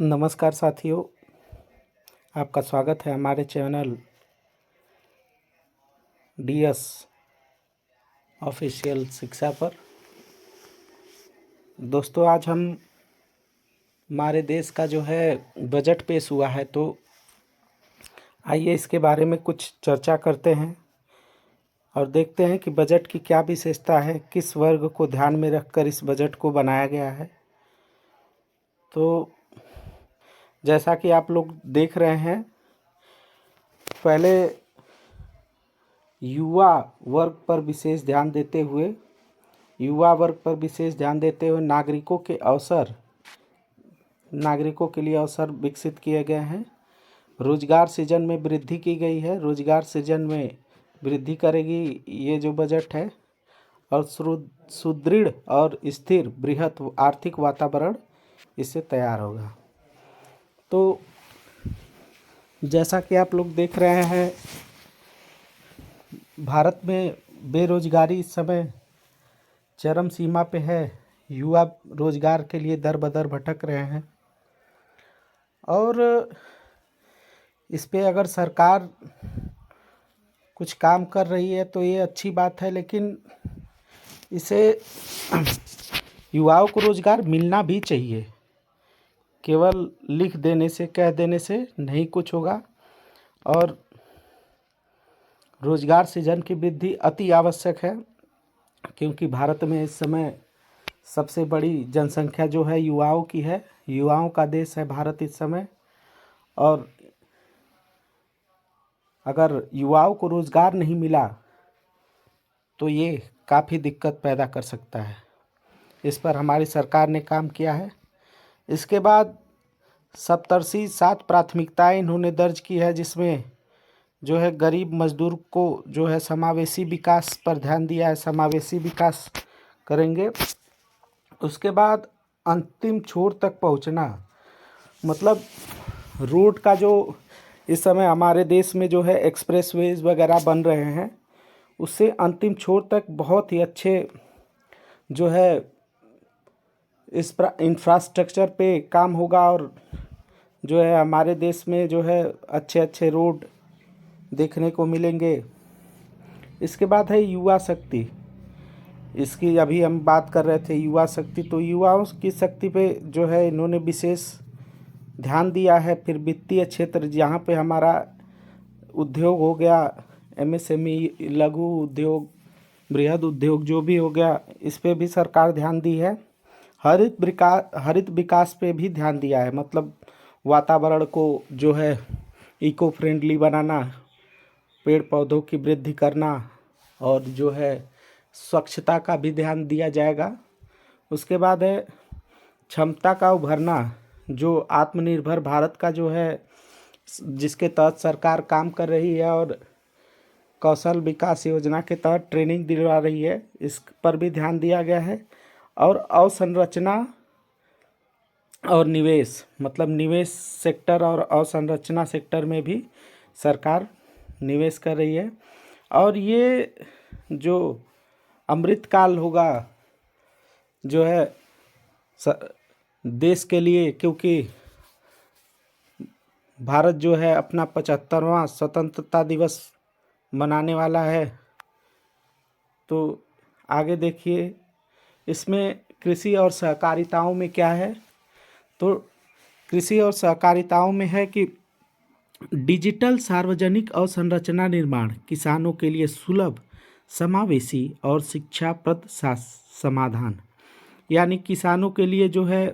नमस्कार साथियों, आपका स्वागत है हमारे चैनल डीएस ऑफिशियल शिक्षा पर। दोस्तों, आज हम हमारे देश का जो है बजट पेश हुआ है, तो आइए इसके बारे में कुछ चर्चा करते हैं और देखते हैं कि बजट की क्या विशेषता है, किस वर्ग को ध्यान में रखकर इस बजट को बनाया गया है। तो जैसा कि आप लोग देख रहे हैं, पहले युवा वर्ग पर विशेष ध्यान देते हुए नागरिकों के लिए अवसर विकसित किए गए हैं। रोजगार सृजन में वृद्धि की गई है। रोजगार सृजन में वृद्धि करेगी ये जो बजट है, और सुदृढ़ और स्थिर बृहत आर्थिक वातावरण इससे तैयार होगा। तो जैसा कि आप लोग देख रहे हैं, भारत में बेरोजगारी इस समय चरम सीमा पे है। युवा रोजगार के लिए दर बदर भटक रहे हैं, और इस पे अगर सरकार कुछ काम कर रही है तो ये अच्छी बात है, लेकिन इसे युवाओं को रोजगार मिलना भी चाहिए। केवल लिख देने से, कह देने से नहीं कुछ होगा, और रोजगार सृजन की वृद्धि अति आवश्यक है, क्योंकि भारत में इस समय सबसे बड़ी जनसंख्या जो है युवाओं की है। युवाओं का देश है भारत इस समय, और अगर युवाओं को रोजगार नहीं मिला तो ये काफ़ी दिक्कत पैदा कर सकता है। इस पर हमारी सरकार ने काम किया है। इसके बाद सप्तर्षि 7 प्राथमिकताएं इन्होंने दर्ज की है, जिसमें जो है गरीब मजदूर को जो है समावेशी विकास पर ध्यान दिया है। समावेशी विकास करेंगे। उसके बाद अंतिम छोर तक पहुंचना, मतलब रोड का जो इस समय हमारे देश में जो है एक्सप्रेसवेज वगैरह बन रहे हैं, उससे अंतिम छोर तक बहुत ही अच्छे जो है इस इंफ्रास्ट्रक्चर पे काम होगा, और जो है हमारे देश में जो है अच्छे अच्छे रोड देखने को मिलेंगे। इसके बाद है युवा शक्ति। इसकी अभी हम बात कर रहे थे, युवा शक्ति। तो युवाओं की शक्ति पे जो है इन्होंने विशेष ध्यान दिया है। फिर वित्तीय क्षेत्र, जहाँ पे हमारा उद्योग हो गया, एमएसएमई, लघु उद्योग, बृहद उद्योग जो भी हो गया, इस पे भी सरकार ध्यान दी है। हरित विकास पे भी ध्यान दिया है, मतलब वातावरण को जो है इको फ्रेंडली बनाना, पेड़ पौधों की वृद्धि करना, और जो है स्वच्छता का भी ध्यान दिया जाएगा। उसके बाद है क्षमता का उभरना, जो आत्मनिर्भर भारत का जो है, जिसके तहत सरकार काम कर रही है, और कौशल विकास योजना के तहत ट्रेनिंग दिलवा रही है, इस पर भी ध्यान दिया गया है। और अवसंरचना और निवेश, मतलब निवेश सेक्टर और अवसंरचना सेक्टर में भी सरकार निवेश कर रही है। और ये जो अमृतकाल होगा जो है देश के लिए, क्योंकि भारत जो है अपना 75वां स्वतंत्रता दिवस मनाने वाला है। तो आगे देखिए, इसमें कृषि और सहकारिताओं में क्या है। तो कृषि और सहकारिताओं में है कि डिजिटल सार्वजनिक अवसंरचना निर्माण, किसानों के लिए सुलभ, समावेशी और शिक्षाप्रद समाधान। यानी किसानों के लिए जो है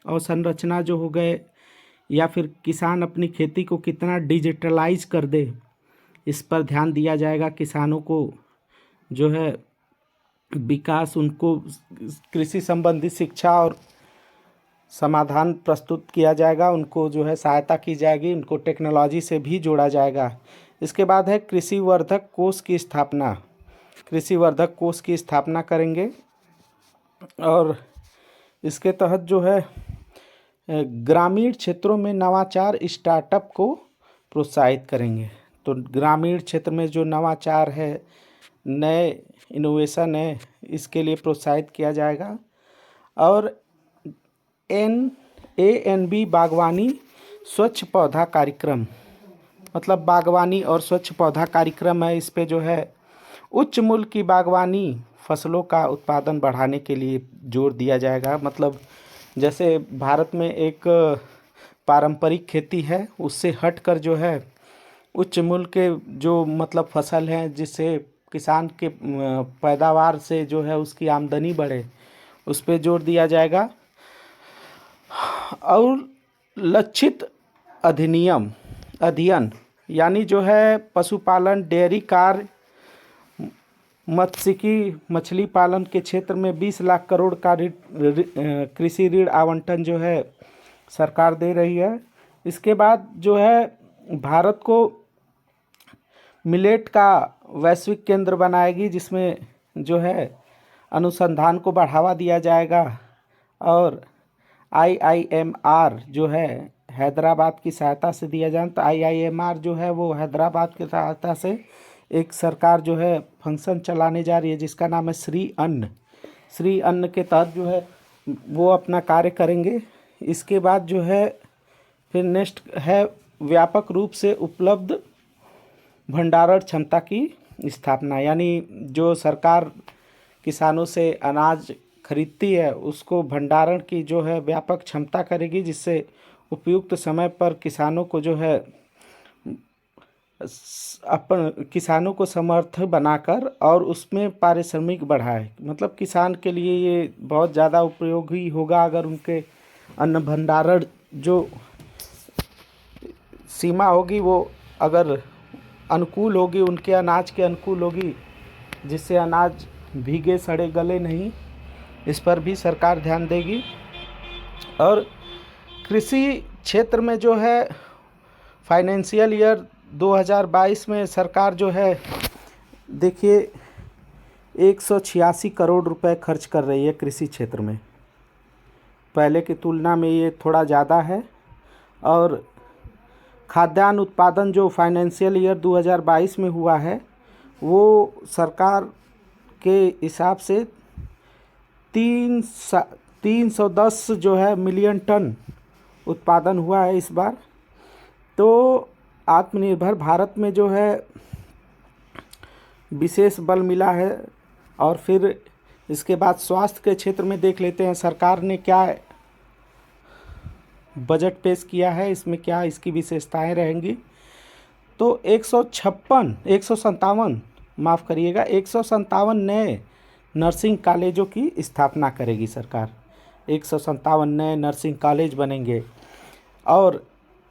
अवसंरचना जो हो गए, या फिर किसान अपनी खेती को कितना डिजिटलाइज कर दे, इस पर ध्यान दिया जाएगा। किसानों को जो है विकास, उनको कृषि संबंधी शिक्षा और समाधान प्रस्तुत किया जाएगा, उनको जो है सहायता की जाएगी, उनको टेक्नोलॉजी से भी जोड़ा जाएगा। इसके बाद है कृषि वर्धक कोष की स्थापना। कृषि वर्धक कोष की स्थापना करेंगे, और इसके तहत जो है ग्रामीण क्षेत्रों में नवाचार स्टार्टअप को प्रोत्साहित करेंगे। तो ग्रामीण क्षेत्र में जो नवाचार है, नए इनोवेशन है, इसके लिए प्रोत्साहित किया जाएगा। और ANB बागवानी स्वच्छ पौधा कार्यक्रम, मतलब बागवानी और स्वच्छ पौधा कार्यक्रम है। इस पे जो है उच्च मूल्य की बागवानी फसलों का उत्पादन बढ़ाने के लिए जोर दिया जाएगा। मतलब जैसे भारत में एक पारंपरिक खेती है, उससे हटकर जो है उच्च मूल्य के जो मतलब फसल हैं, जिससे किसान के पैदावार से जो है उसकी आमदनी बढ़े, उस पे जोर दिया जाएगा। और लक्षित अधिनियम अध्ययन, यानी जो है पशुपालन, डेयरी कार्य, मत्स्यिकी, मछली पालन के क्षेत्र में 20 लाख करोड़ का कृषि ऋण आवंटन जो है सरकार दे रही है। इसके बाद जो है भारत को मिलेट का वैश्विक केंद्र बनाएगी, जिसमें जो है अनुसंधान को बढ़ावा दिया जाएगा। और IIMR जो है हैदराबाद की सहायता से दिया जाए, तो IIMR जो है वो हैदराबाद की सहायता से एक सरकार जो है फंक्शन चलाने जा रही है, जिसका नाम है श्री अन्न। श्री अन्न के तहत जो है वो अपना कार्य करेंगे। इसके बाद जो है फिर नेक्स्ट है व्यापक रूप से उपलब्ध भंडारण क्षमता की स्थापना, यानी जो सरकार किसानों से अनाज खरीदती है उसको भंडारण की जो है व्यापक क्षमता करेगी, जिससे उपयुक्त समय पर किसानों को जो है किसानों को समर्थ बनाकर और उसमें पारिश्रमिक बढ़ाए। मतलब किसान के लिए ये बहुत ज़्यादा उपयोगी होगा अगर उनके अन्न भंडारण जो सीमा होगी वो अगर अनुकूल होगी, उनके अनाज के अनुकूल होगी, जिससे अनाज भीगे सड़े गले नहीं, इस पर भी सरकार ध्यान देगी। और कृषि क्षेत्र में जो है फाइनेंशियल ईयर 2022 में सरकार जो है देखिए 186 करोड़ रुपए खर्च कर रही है कृषि क्षेत्र में। पहले की तुलना में ये थोड़ा ज़्यादा है। और खाद्यान्न उत्पादन जो फाइनेंशियल ईयर 2022 में हुआ है वो सरकार के हिसाब से 310 जो है मिलियन टन उत्पादन हुआ है इस बार। तो आत्मनिर्भर भारत में जो है विशेष बल मिला है। और फिर इसके बाद स्वास्थ्य के क्षेत्र में देख लेते हैं सरकार ने क्या बजट पेश किया है, इसमें क्या इसकी विशेषताएं रहेंगी। तो 157 माफ़ करिएगा 157 नए नर्सिंग कॉलेजों की स्थापना करेगी सरकार। 157 नए नर्सिंग कॉलेज बनेंगे। और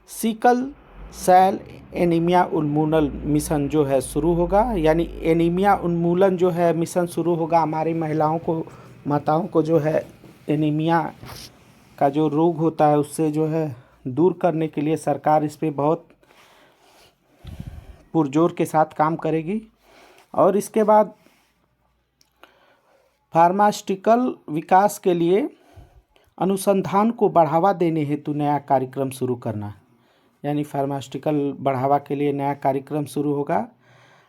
सिकल सेल एनीमिया उन्मूलन मिशन जो है शुरू होगा, यानी एनीमिया उन्मूलन जो है मिशन शुरू होगा। हमारी महिलाओं को, माताओं को जो है एनीमिया का जो रोग होता है उससे जो है दूर करने के लिए सरकार इस पे बहुत पुरजोर के साथ काम करेगी। और इसके बाद फार्मास्यूटिकल विकास के लिए अनुसंधान को बढ़ावा देने हेतु नया कार्यक्रम शुरू करना, यानी फार्मास्यूटिकल बढ़ावा के लिए नया कार्यक्रम शुरू होगा।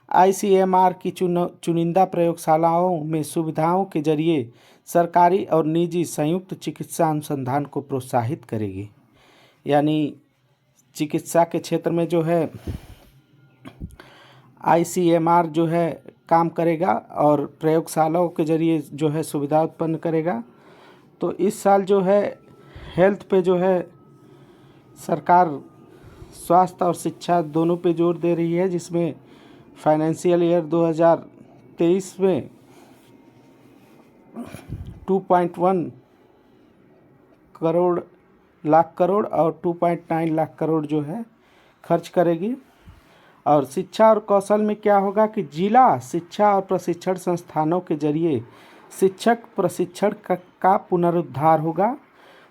ICMR की चुनिंदा प्रयोगशालाओं में सुविधाओं के जरिए सरकारी और निजी संयुक्त चिकित्सा अनुसंधान को प्रोत्साहित करेगी। यानी चिकित्सा के क्षेत्र में जो है ICMR जो है काम करेगा और प्रयोगशालाओं के जरिए जो है सुविधा उत्पन्न करेगा। तो इस साल जो है हेल्थ पे जो है सरकार स्वास्थ्य और शिक्षा दोनों पे जोर दे रही है, जिसमें फाइनेंशियल ईयर 2023 में 2.1 लाख करोड़ और 2.9 लाख करोड़ जो है खर्च करेगी। और शिक्षा और कौशल में क्या होगा कि जिला शिक्षा और प्रशिक्षण संस्थानों के जरिए शिक्षक प्रशिक्षण का पुनरुद्धार होगा।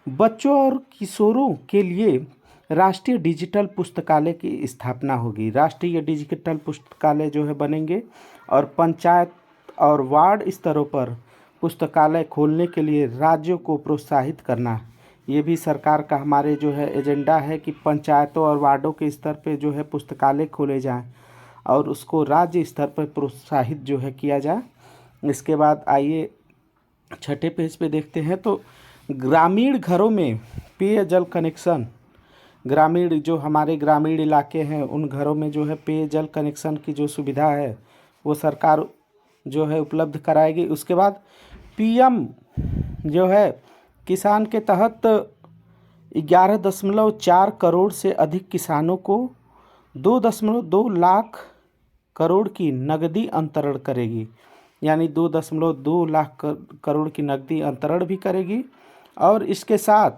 बच्चों और किशोरों के लिए राष्ट्रीय डिजिटल पुस्तकालय की स्थापना होगी। राष्ट्रीय डिजिटल पुस्तकालय जो है बनेंगे। और पंचायत और वार्ड स्तरों पर पुस्तकालय खोलने के लिए राज्यों को प्रोत्साहित करना, ये भी सरकार का हमारे जो है एजेंडा है कि पंचायतों और वार्डों के स्तर पे जो है पुस्तकालय खोले जाएं और उसको राज्य स्तर पर प्रोत्साहित जो है किया जाए। इसके बाद आइए छठे पेज पे देखते हैं। तो ग्रामीण घरों में पेयजल कनेक्शन, ग्रामीण जो हमारे ग्रामीण इलाके हैं उन घरों में जो है पेयजल कनेक्शन की जो सुविधा है वो सरकार जो है उपलब्ध कराएगी। उसके बाद पीएम जो है किसान के तहत 11.4 करोड़ से अधिक किसानों को 2.2 लाख करोड़ की नकदी अंतरण करेगी, यानी 2.2 लाख करोड़ की नकदी अंतरण भी करेगी। और इसके साथ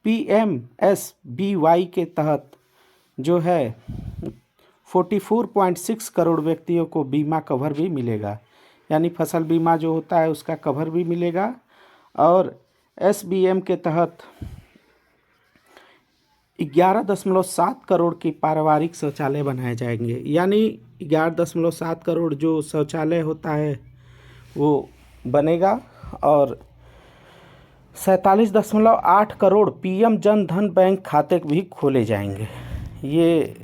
PMSBY के तहत जो है 44.6 करोड़ व्यक्तियों को बीमा कवर भी मिलेगा, यानी फसल बीमा जो होता है उसका कवर भी मिलेगा। और SBM के तहत 11.7 करोड़ की पारिवारिक शौचालय बनाए जाएंगे, यानी 11.7 करोड़ जो शौचालय होता है वो बनेगा। और 47.8 करोड़ PM जन धन बैंक खाते भी खोले जाएंगे। ये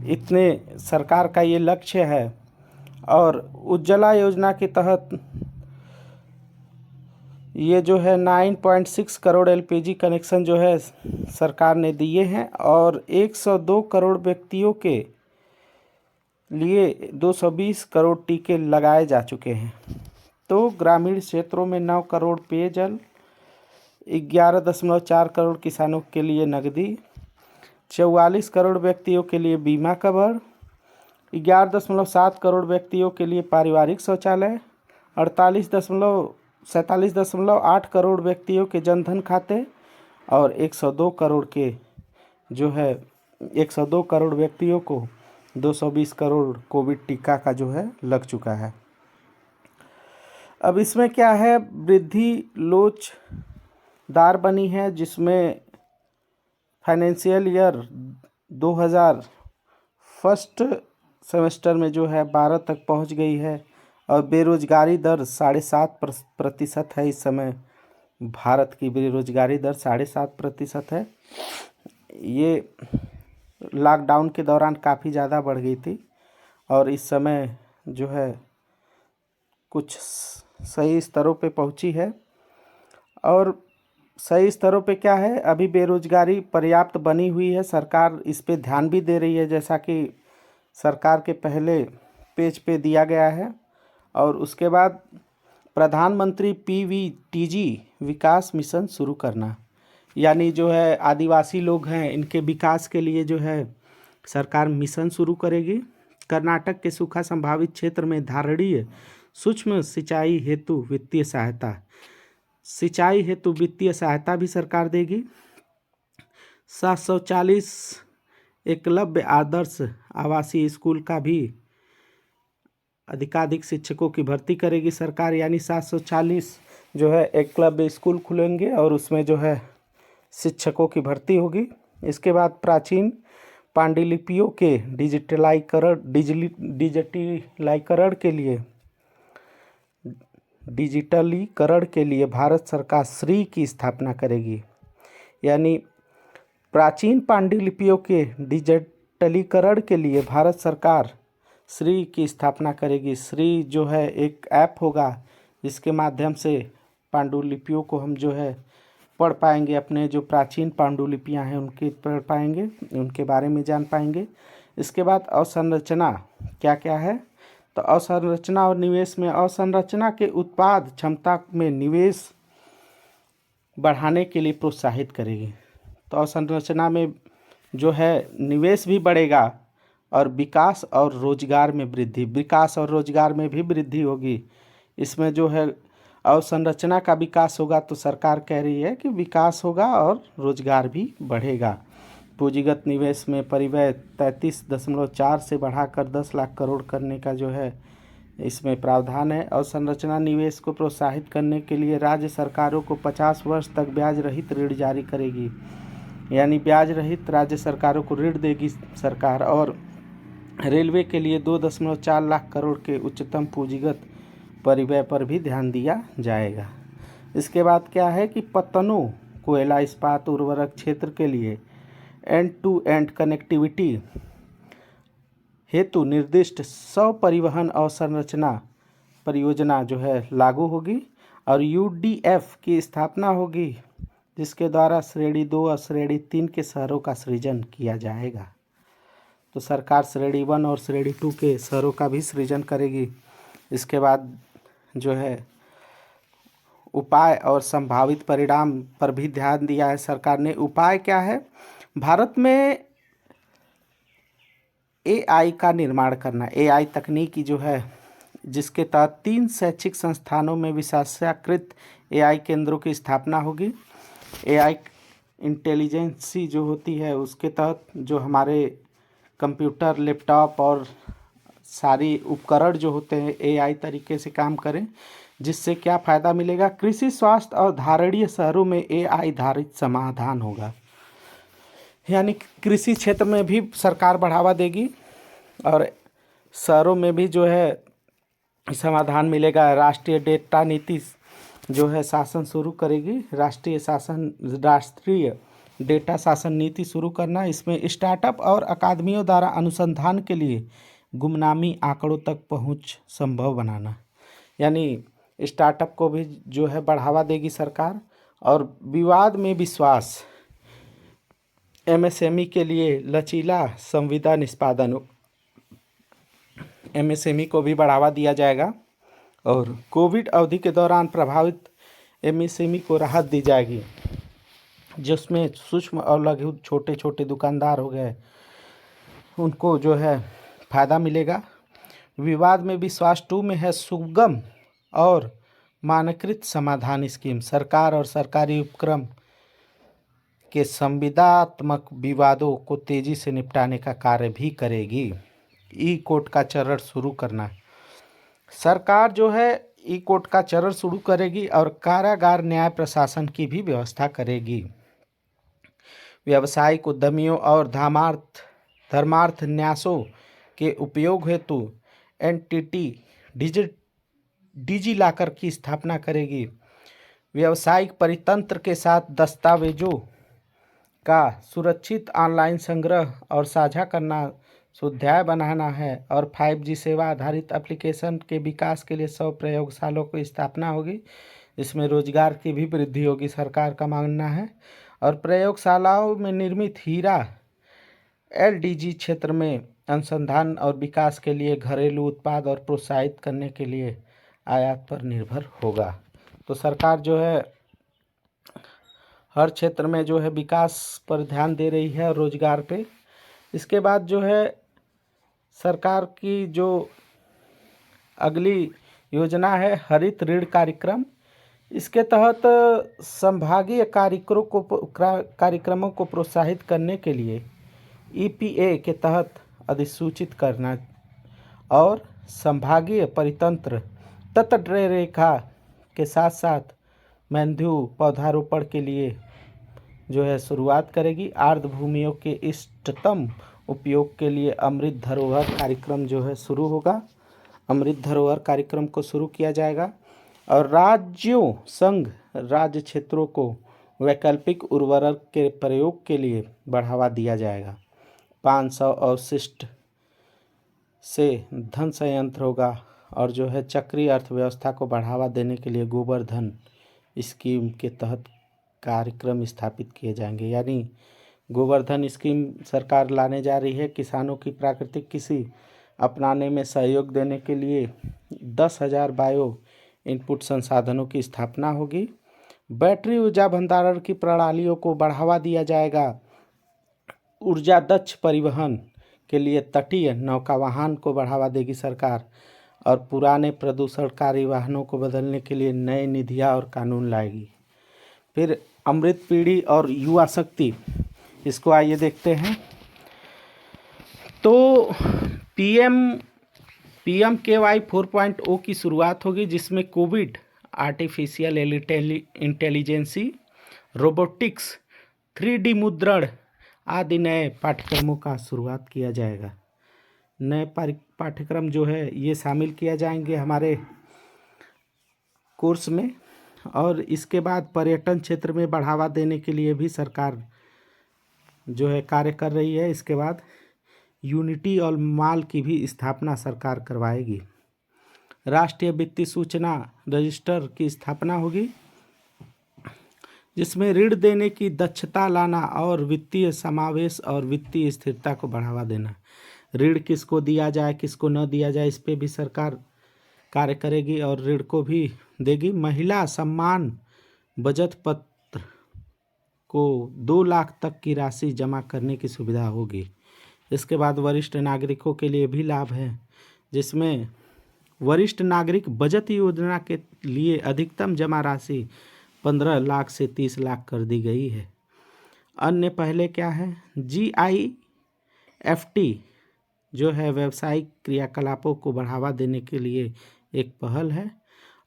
इतने सरकार का ये लक्ष्य है। और उज्ज्वला योजना के तहत ये जो है 9.6 करोड़ LPG कनेक्शन जो है सरकार ने दिए हैं। और 102 करोड़ व्यक्तियों के लिए 220 करोड़ टीके लगाए जा चुके हैं। तो ग्रामीण क्षेत्रों में 9 करोड़ पेयजल, 11.4 करोड़ किसानों के लिए नकदी, 44 करोड़ व्यक्तियों के लिए बीमा कवर, 11.7 करोड़ व्यक्तियों के लिए पारिवारिक शौचालय, 47.8 करोड़ व्यक्तियों के जनधन खाते, और 102 करोड़ के जो है 102 करोड़ व्यक्तियों को 220 करोड़ कोविड टीका का जो है लग चुका है। अब इसमें क्या है, वृद्धि लोचदार बनी है, जिसमें फाइनेंशियल ईयर 2000 फर्स्ट सेमेस्टर में जो है 12 तक पहुंच गई है। और बेरोजगारी दर 7.5% है। इस समय भारत की बेरोजगारी दर 7.5% है। ये लॉकडाउन के दौरान काफ़ी ज़्यादा बढ़ गई थी और इस समय जो है कुछ सही स्तरों पे पहुंची है। और सही स्तरों पे क्या है, अभी बेरोजगारी पर्याप्त बनी हुई है, सरकार इस पे ध्यान भी दे रही है, जैसा कि सरकार के पहले पेज पे दिया गया है। और उसके बाद प्रधानमंत्री PVTG विकास मिशन शुरू करना, यानी जो है आदिवासी लोग हैं इनके विकास के लिए जो है सरकार मिशन शुरू करेगी। कर्नाटक के सूखा संभावित क्षेत्र में धारणीय सूक्ष्म सिंचाई हेतु वित्तीय सहायता, सिंचाई हेतु वित्तीय सहायता भी सरकार देगी। 740 एकलव्य आदर्श आवासीय स्कूल का भी अधिकाधिक शिक्षकों की भर्ती करेगी सरकार, यानी 740 जो है एकलव्य स्कूल खुलेंगे और उसमें जो है शिक्षकों की भर्ती होगी। इसके बाद प्राचीन पांडुलिपियों के डिजिटलीकरण के लिए भारत सरकार श्री की स्थापना करेगी, यानी प्राचीन पांडुलिपियों के डिजिटलीकरण के लिए भारत सरकार श्री की स्थापना करेगी। श्री जो है एक ऐप होगा जिसके माध्यम से पांडुलिपियों को हम जो है पढ़ पाएंगे, अपने जो प्राचीन पांडुलिपियां हैं उनके पढ़ पाएंगे, उनके बारे में जान पाएंगे। इसके बाद अवसंरचना क्या क्या है, तो अवसंरचना और निवेश में अवसंरचना के उत्पाद क्षमता में निवेश बढ़ाने के लिए प्रोत्साहित करेगी। तो अवसंरचना में जो है निवेश भी बढ़ेगा और विकास और रोजगार में वृद्धि, विकास और रोजगार में भी वृद्धि होगी। इसमें जो है अवसंरचना का विकास होगा तो सरकार कह रही है कि विकास होगा और रोजगार भी बढ़ेगा। पूंजीगत निवेश में परिव्यय 33.4 से बढ़ाकर 10 लाख करोड़ करने का जो है इसमें प्रावधान है। अवसंरचना निवेश को प्रोत्साहित करने के लिए राज्य सरकारों को 50 वर्ष तक ब्याज रहित ऋण जारी करेगी, यानी ब्याज रहित राज्य सरकारों को ऋण देगी सरकार। और रेलवे के लिए 2.4 लाख करोड़ के उच्चतम पूंजीगत परिव्यय पर भी ध्यान दिया जाएगा। इसके बाद क्या है कि पत्तनों, कोयला, इस्पात, उर्वरक क्षेत्र के लिए एंड टू एंड कनेक्टिविटी हेतु निर्दिष्ट 100 परिवहन अवसंरचना परियोजना जो है लागू होगी और UDF की स्थापना होगी जिसके द्वारा श्रेणी 2 और श्रेणी 3 के शहरों का सृजन किया जाएगा। तो सरकार श्रेणी 1 और श्रेणी 2 के शहरों का भी सृजन करेगी। इसके बाद जो है उपाय और संभावित परिणाम पर भी ध्यान दिया है सरकार ने। उपाय क्या है? भारत में एआई का निर्माण करना। एआई तकनीकी जो है जिसके तहत 3 शैक्षिक संस्थानों में विशेषाकृत एआई केंद्रों की स्थापना होगी। एआई इंटेलिजेंसी जो होती है उसके तहत जो हमारे कंप्यूटर, लैपटॉप और सारी उपकरण जो होते हैं एआई तरीके से काम करें। जिससे क्या फ़ायदा मिलेगा? कृषि, स्वास्थ्य और धारणीय शहरों में एआई आधारित समाधान होगा। यानी कृषि क्षेत्र में भी सरकार बढ़ावा देगी और शहरों में भी जो है समाधान मिलेगा। राष्ट्रीय डेटा नीति जो है शासन शुरू करेगी। राष्ट्रीय डेटा शासन नीति शुरू करना। इसमें स्टार्टअप और अकादमियों द्वारा अनुसंधान के लिए गुमनामी आंकड़ों तक पहुंच संभव बनाना। यानी स्टार्टअप को भी जो है बढ़ावा देगी सरकार। और विवाद में विश्वास, एमएसएमई के लिए लचीला संविदा निष्पादन, एमएसएमई को भी बढ़ावा दिया जाएगा। और कोविड अवधि के दौरान प्रभावित एमएसएमई को राहत दी जाएगी, जिसमें सूक्ष्म और लघु छोटे छोटे दुकानदार हो गए उनको जो है फ़ायदा मिलेगा। विवाद में विश्वास 2 में है सुगम और मानकीकृत समाधान स्कीम। सरकार और सरकारी उपक्रम के संविदात्मक विवादों को तेजी से निपटाने का कार्य भी करेगी। ई कोर्ट का चरण शुरू करना। सरकार जो है ई कोर्ट का चरण शुरू करेगी और कारागार न्याय प्रशासन की भी व्यवस्था करेगी। व्यावसायिक उद्यमियों और धर्मार्थ न्यासों के उपयोग हेतु एनटीटी डिजिलॉकर की स्थापना करेगी। व्यावसायिक परितंत्र के साथ दस्तावेजों का सुरक्षित ऑनलाइन संग्रह और साझा करना सुविधाएं बनाना है। और 5G सेवा आधारित एप्लीकेशन के विकास के लिए 100 प्रयोगशालाओं की स्थापना होगी। इसमें रोजगार की भी वृद्धि होगी, सरकार का मानना है। और प्रयोगशालाओं में निर्मित हीरा एलडीजी क्षेत्र में अनुसंधान और विकास के लिए घरेलू उत्पाद और प्रोत्साहित करने के लिए आयात पर निर्भर होगा। तो सरकार जो है हर क्षेत्र में जो है विकास पर ध्यान दे रही है और रोजगार पे। इसके बाद जो है सरकार की जो अगली योजना है हरित ऋण कार्यक्रम। इसके तहत संभागीय कार्यक्रमों को प्रोत्साहित करने के लिए ईपीए के तहत अधिसूचित करना और संभागीय परितंत्र तटरेखा के साथ साथ मेंध्यू पौधारोपण के लिए जो है शुरुआत करेगी। आर्द्र भूमियों के इष्टतम उपयोग के लिए अमृत धरोहर कार्यक्रम जो है शुरू होगा। अमृत धरोहर कार्यक्रम को शुरू किया जाएगा। और राज्यों संघ राज्य क्षेत्रों को वैकल्पिक उर्वरक के प्रयोग के लिए बढ़ावा दिया जाएगा। 500 अवशिष्ट से धन संयंत्र होगा। और जो है चक्रीय अर्थव्यवस्था को बढ़ावा देने के लिए गोबर-धन स्कीम के तहत कार्यक्रम स्थापित किए जाएंगे। यानी गोबर-धन स्कीम सरकार लाने जा रही है। किसानों की प्राकृतिक कृषि अपनाने में सहयोग देने के लिए 10,000 बायो इनपुट संसाधनों की स्थापना होगी। बैटरी ऊर्जा भंडारण की प्रणालियों को बढ़ावा दिया जाएगा। ऊर्जा दक्ष परिवहन के लिए तटीय नौकावाहन को बढ़ावा देगी सरकार। और पुराने प्रदूषणकारी वाहनों को बदलने के लिए नए निधियाँ और कानून लाएगी। फिर अमृत पीढ़ी और युवा शक्ति, इसको आइए देखते हैं। तो PMKY 4.0 की शुरुआत होगी, जिसमें Covid, artificial intelligence, robotics, 3D मुद्रण आदि नए पाठ्यक्रमों का शुरुआत किया जाएगा। नए पाठ्यक्रम जो है ये शामिल किया जाएंगे हमारे कोर्स में। और इसके बाद पर्यटन क्षेत्र में बढ़ावा देने के लिए भी सरकार जो है कार्य कर रही है। इसके बाद यूनिटी और मॉल की भी स्थापना सरकार करवाएगी। राष्ट्रीय वित्तीय सूचना रजिस्टर की स्थापना होगी। जिसमें ऋण देने की दक्षता लाना और वित्तीय समावेश और वित्तीय स्थिरता को बढ़ावा देना। ऋण किसको दिया जाए, किसको न दिया जाए, इस पे भी सरकार कार्य करेगी और ऋण को भी देगी। महिला सम्मान बचत पत्र को 2 लाख तक की राशि जमा करने की सुविधा होगी। इसके बाद वरिष्ठ नागरिकों के लिए भी लाभ है, जिसमें वरिष्ठ नागरिक बचत योजना के लिए अधिकतम जमा राशि 15 लाख से 30 लाख कर दी गई है। अन्य पहले क्या है, GIFT जो है व्यावसायिक क्रियाकलापों को बढ़ावा देने के लिए एक पहल है,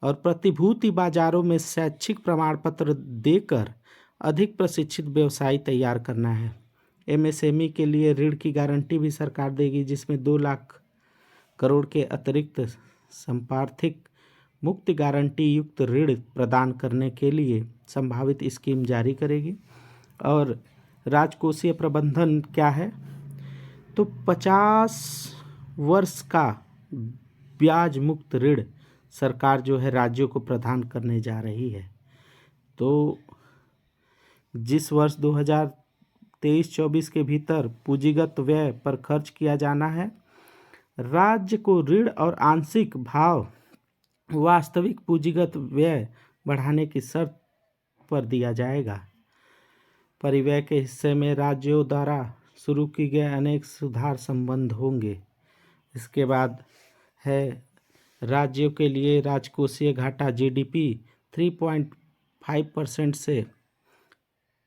और प्रतिभूति बाजारों में शैक्षिक प्रमाण पत्र देकर अधिक प्रशिक्षित व्यवसायी तैयार करना है। MSME के लिए ऋण की गारंटी भी सरकार देगी, जिसमें 2 लाख करोड़ के अतिरिक्त संपार्थिक मुक्त गारंटी युक्त ऋण प्रदान करने के लिए संभावित स्कीम जारी करेगी। और राजकोषीय प्रबंधन क्या है, तो 50 वर्ष का ब्याज मुक्त ऋण सरकार जो है राज्यों को प्रदान करने जा रही है। तो जिस वर्ष 2023-24 के भीतर पूंजीगत व्यय पर खर्च किया जाना है, राज्य को ऋण और आंशिक भाव वास्तविक पूंजीगत व्यय बढ़ाने की शर्त पर दिया जाएगा। परिव्यय के हिस्से में राज्यों द्वारा शुरू किए गए अनेक सुधार संबंध होंगे। इसके बाद है राज्यों के लिए राजकोषीय घाटा GDP 3.5% से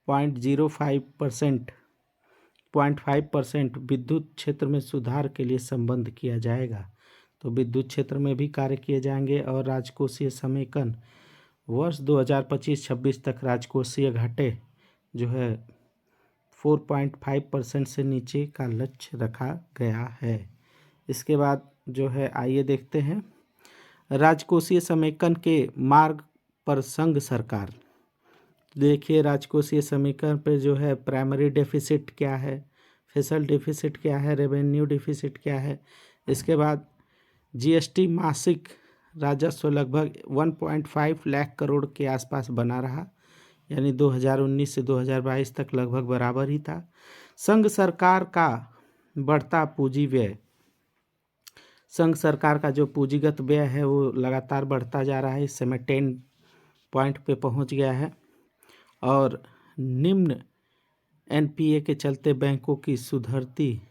0.5% विद्युत क्षेत्र में सुधार के लिए संबंध किया जाएगा। तो विद्युत क्षेत्र में भी कार्य किए जाएंगे। और राजकोषीय समेकन वर्ष 2025-26 तक राजकोषीय घाटे जो है 4.5% से नीचे का लक्ष्य रखा गया है। इसके बाद जो है आइए देखते हैं राजकोषीय समेकन के मार्ग पर संघ सरकार। देखिए राजकोषीय समीकरण पर जो है प्राइमरी डेफिसिट क्या है, फेशल डेफिसिट क्या है, रेवेन्यू डेफिसिट क्या है। इसके बाद GST मासिक राजस्व लगभग 1.5 लाख करोड़ के आसपास बना रहा, यानी 2019 से 2022 तक लगभग बराबर ही था। संघ सरकार का बढ़ता पूंजी व्यय, संघ सरकार का जो पूंजीगत व्यय है वो लगातार बढ़ता जा रहा है, इस समय 10 पॉइंट पे पहुंच गया है। और निम्न NPA के चलते बैंकों की सुधरती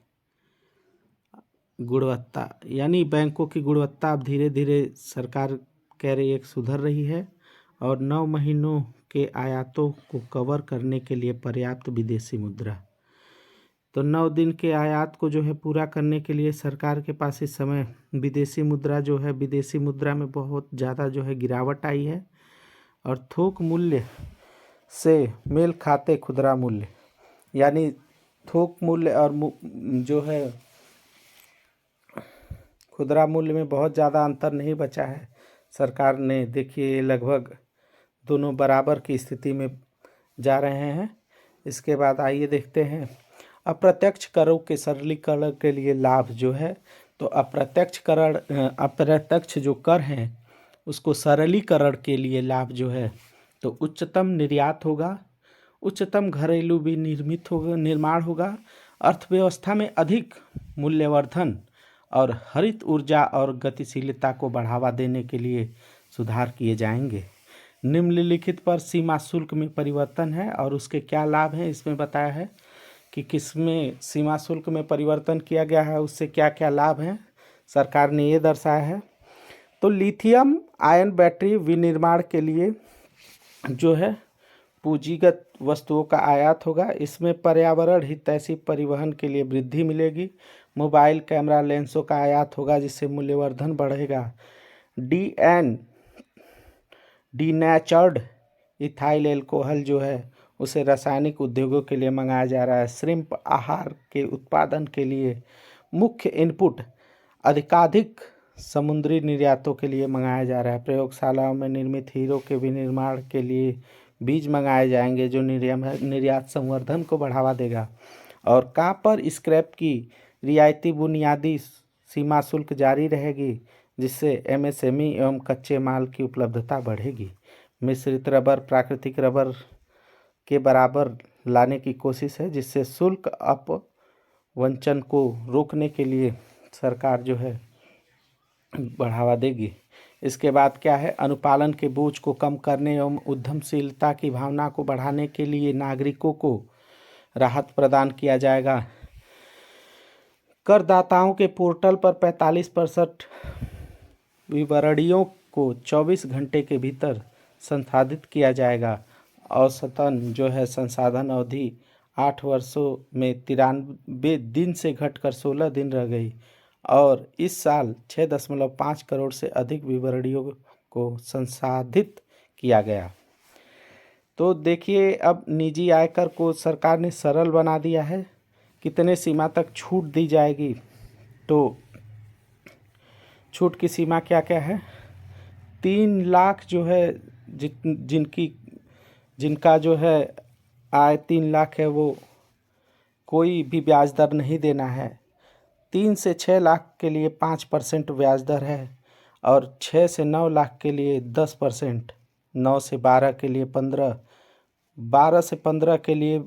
गुणवत्ता, यानी बैंकों की गुणवत्ता अब धीरे धीरे सरकार कह रही है सुधर रही है। और 9 महीनों के आयातों को कवर करने के लिए पर्याप्त विदेशी मुद्रा, तो 9 दिन के आयात को जो है पूरा करने के लिए सरकार के पास इस समय विदेशी मुद्रा जो है, विदेशी मुद्रा में बहुत ज़्यादा जो है गिरावट आई है। और थोक मूल्य से मेल खाते खुदरा मूल्य, यानी थोक मूल्य और जो है खुदरा मूल्य में बहुत ज़्यादा अंतर नहीं बचा है। सरकार ने देखिए लगभग दोनों बराबर की स्थिति में जा रहे हैं। इसके बाद आइए देखते हैं अप्रत्यक्ष करों के सरलीकरण के लिए लाभ जो है, तो अप्रत्यक्ष जो कर हैं उसको सरलीकरण के लिए लाभ जो है, तो उच्चतम निर्यात होगा, उच्चतम घरेलू निर्माण होगा, अर्थव्यवस्था में अधिक मूल्यवर्धन और हरित ऊर्जा और गतिशीलता को बढ़ावा देने के लिए सुधार किए जाएंगे। निम्नलिखित पर सीमा शुल्क में परिवर्तन है और उसके क्या लाभ हैं, इसमें बताया है कि किसमें सीमा शुल्क में परिवर्तन किया गया है, उससे क्या क्या लाभ हैं सरकार ने ये दर्शाया है। तो लिथियम आयन बैटरी विनिर्माण के लिए जो है पूंजीगत वस्तुओं का आयात होगा, इसमें पर्यावरण हितैषी परिवहन के लिए वृद्धि मिलेगी। मोबाइल कैमरा लेंसों का आयात होगा जिससे मूल्यवर्धन बढ़ेगा। डीनैचर्ड इथाइल एल्कोहल जो है उसे रासायनिक उद्योगों के लिए मंगाया जा रहा है। श्रिम्प आहार के उत्पादन के लिए मुख्य इनपुट अधिकाधिक समुद्री निर्यातों के लिए मंगाया जा रहा है। प्रयोगशालाओं में निर्मित हीरो के विनिर्माण के लिए बीज मंगाए जाएंगे जो निर्यात संवर्धन को बढ़ावा देगा। और कॉपर स्क्रैप की रियायती बुनियादी सीमा शुल्क जारी रहेगी जिससे MSME एवं कच्चे माल की उपलब्धता बढ़ेगी। मिश्रित रबर, प्राकृतिक रबर के बराबर लाने की कोशिश है, जिससे शुल्क अपवंचन को रोकने के लिए सरकार जो है बढ़ावा देगी। इसके बाद क्या है, अनुपालन के बोझ को कम करने एवं उद्यमशीलता की भावना को बढ़ाने के लिए नागरिकों को राहत प्रदान किया जाएगा। करदाताओं के पोर्टल पर 45% विवरणियों को 24 घंटे के भीतर संसाधित किया जाएगा। औसतन जो है संसाधन अवधि 8 वर्षों में 93 दिन से घटकर 16 दिन रह गई और इस साल 6.5 करोड़ से अधिक विवरणियों को संसाधित किया गया। तो देखिए, अब निजी आयकर को सरकार ने सरल बना दिया है। कितने सीमा तक छूट दी जाएगी, तो छूट की सीमा क्या क्या है। 3 लाख जो है जिनका जो है आय 3 लाख है, वो कोई भी ब्याज दर नहीं देना है। 3 से 6 लाख के लिए 5% ब्याज दर है और 6 से 9 लाख के लिए 10%, 9 से 12 के लिए 15, 12 से 15 के लिए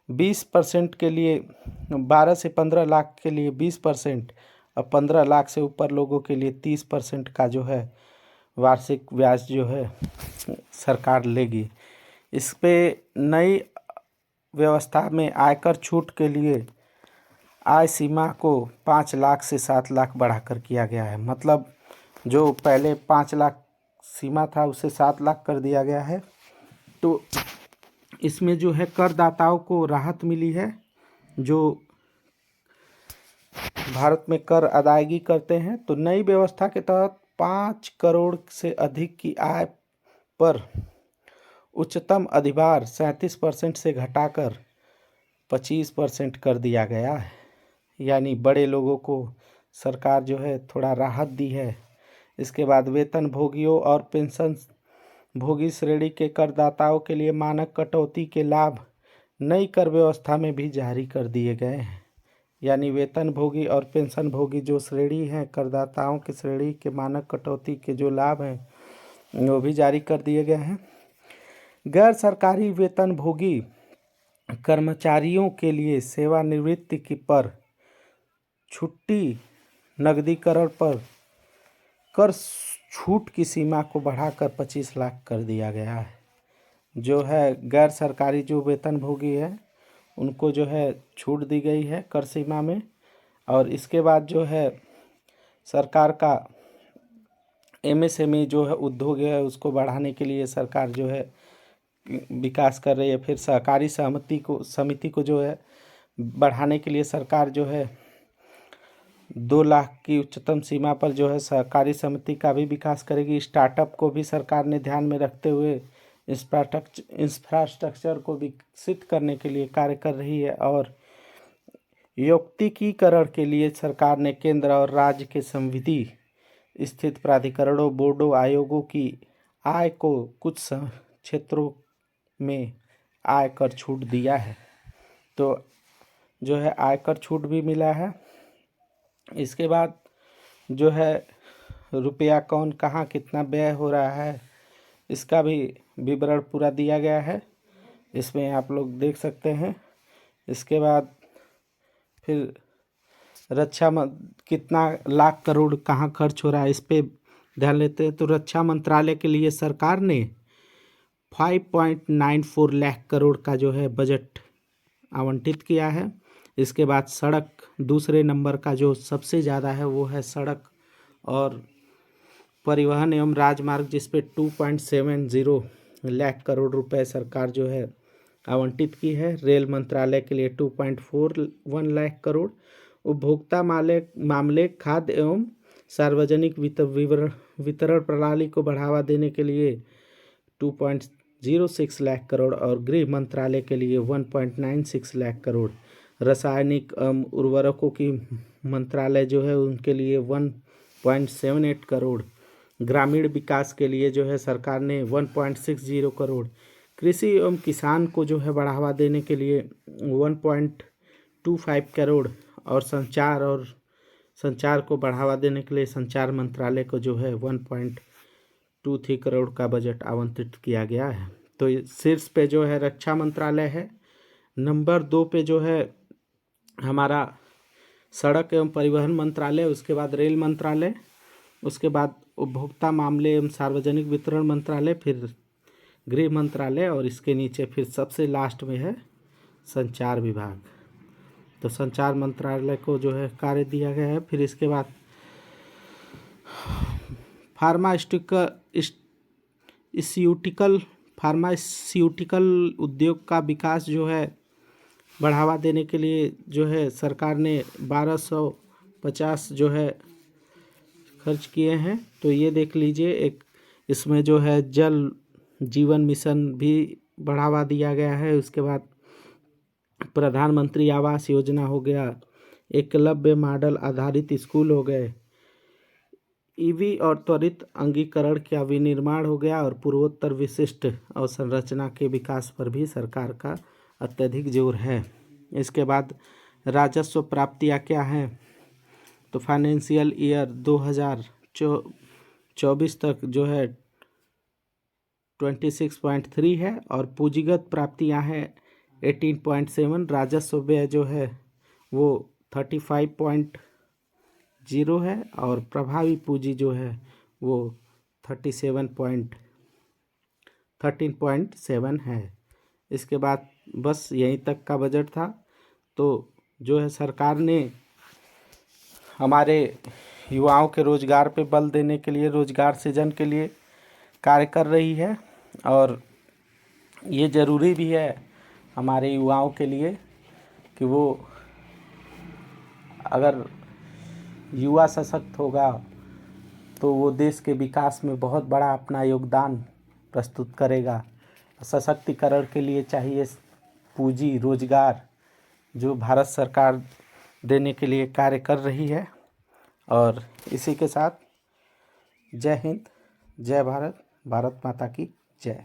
20% के लिए, 12 से 15 लाख के लिए 20% और 15 लाख से ऊपर लोगों के लिए 30% का जो है वार्षिक ब्याज जो है सरकार लेगी। इस पे नई व्यवस्था में आयकर छूट के लिए आय सीमा को 5 लाख से 7 लाख बढ़ाकर किया गया है। मतलब जो पहले 5 लाख सीमा था उसे 7 लाख कर दिया गया है। तो इसमें जो है करदाताओं को राहत मिली है जो भारत में कर अदायगी करते हैं। तो नई व्यवस्था के तहत 5 करोड़ से अधिक की आय पर उच्चतम अधिभार 37% से घटाकर 25% कर दिया गया है। यानी बड़े लोगों को सरकार जो है थोड़ा राहत दी है। इसके बाद वेतन भोगियों और पेंशन भोगी श्रेणी के करदाताओं के लिए मानक कटौती के लाभ नई कर व्यवस्था में भी जारी कर दिए गए हैं। यानी वेतन भोगी और पेंशन भोगी जो श्रेणी हैं, करदाताओं की श्रेणी के मानक कटौती के जो लाभ हैं वो भी जारी कर दिए गए हैं। गैर सरकारी वेतन भोगी कर्मचारियों के लिए सेवानिवृत्ति की पर छुट्टी नकदीकरण पर कर छूट की सीमा को बढ़ाकर 25 लाख कर दिया गया है। जो है गैर सरकारी जो वेतन भोगी है उनको जो है छूट दी गई है कर सीमा में। और इसके बाद जो है सरकार का MSME जो है उद्योग है उसको बढ़ाने के लिए सरकार जो है विकास कर रही है। फिर सहकारी समिति को जो है बढ़ाने के लिए सरकार जो है 2 लाख की उच्चतम सीमा पर जो है सहकारी समिति का भी विकास करेगी। स्टार्टअप को भी सरकार ने ध्यान में रखते हुए इंफ्रास्ट्रक्चर को विकसित करने के लिए कार्य कर रही है। और यौक्तिकीकरण के लिए सरकार ने केंद्र और राज्य के संविधि स्थित प्राधिकरणों, बोर्डों, आयोगों की आय को कुछ क्षेत्रों में आयकर छूट दिया है। तो जो है आयकर छूट भी मिला है। इसके बाद जो है रुपया कौन कहाँ कितना व्यय हो रहा है इसका भी विवरण पूरा दिया गया है, इसमें आप लोग देख सकते हैं। इसके बाद फिर कितना लाख करोड़ कहाँ खर्च हो रहा है इस पे ध्यान लेते हैं। तो रक्षा मंत्रालय के लिए सरकार ने 5.94 लाख करोड़ का जो है बजट आवंटित किया है। इसके बाद सड़क दूसरे नंबर का जो सबसे ज़्यादा है वो है सड़क और परिवहन एवं राजमार्ग, जिस पे 2.70 लाख करोड़ रुपए सरकार जो है आवंटित की है। रेल मंत्रालय के लिए 2.41 लाख करोड़, उपभोक्ता मामले, खाद्य एवं सार्वजनिक वितरण प्रणाली को बढ़ावा देने के लिए 2.06 लाख करोड़ और गृह मंत्रालय के लिए 1.96 लाख करोड़। रासायनिक उर्वरकों की मंत्रालय जो है उनके लिए 1.78 करोड़। ग्रामीण विकास के लिए जो है सरकार ने 1.60 करोड़। कृषि एवं किसान को जो है बढ़ावा देने के लिए 1.25 करोड़ और संचार को बढ़ावा देने के लिए संचार मंत्रालय को जो है 1.23 करोड़ का बजट आवंटित किया गया है। तो शीर्ष पे जो है रक्षा मंत्रालय है, नंबर 2 पे जो है हमारा सड़क एवं परिवहन मंत्रालय, उसके बाद रेल मंत्रालय, उसके बाद उपभोक्ता मामले एवं सार्वजनिक वितरण मंत्रालय, फिर गृह मंत्रालय और इसके नीचे फिर सबसे लास्ट में है संचार विभाग। तो संचार मंत्रालय को जो है कार्य दिया गया है। फिर इसके बाद फार्मास्यूटिकल उद्योग का विकास जो है बढ़ावा देने के लिए जो है सरकार ने 1250 जो है खर्च किए हैं। तो ये देख लीजिए, एक इसमें जो है जल जीवन मिशन भी बढ़ावा दिया गया है। उसके बाद प्रधानमंत्री आवास योजना हो गया, एकलव्य मॉडल आधारित स्कूल हो गए, ईवी और त्वरित अंगीकरण का विनिर्माण हो गया, और पूर्वोत्तर विशिष्ट अवसंरचना के विकास पर भी सरकार का अत्यधिक जोर है। इसके बाद राजस्व प्राप्तियाँ क्या हैं, तो फाइनेंशियल ईयर 2024 तक जो है 26.3 है, और पूंजीगत प्राप्तियाँ हैं 18.7, राजस्व व्यय जो है वो 35.0 है, और प्रभावी पूंजी जो है वो 13.7 है। इसके बाद बस यहीं तक का बजट था। तो जो है सरकार ने हमारे युवाओं के रोजगार पे बल देने के लिए, रोजगार सृजन के लिए कार्य कर रही है, और ये ज़रूरी भी है हमारे युवाओं के लिए कि वो, अगर युवा सशक्त होगा तो वो देश के विकास में बहुत बड़ा अपना योगदान प्रस्तुत करेगा। सशक्तिकरण के लिए चाहिए पूंजी, रोजगार, जो भारत सरकार देने के लिए कार्य कर रही है। और इसी के साथ जय हिंद, जय भारत, भारत माता की जय।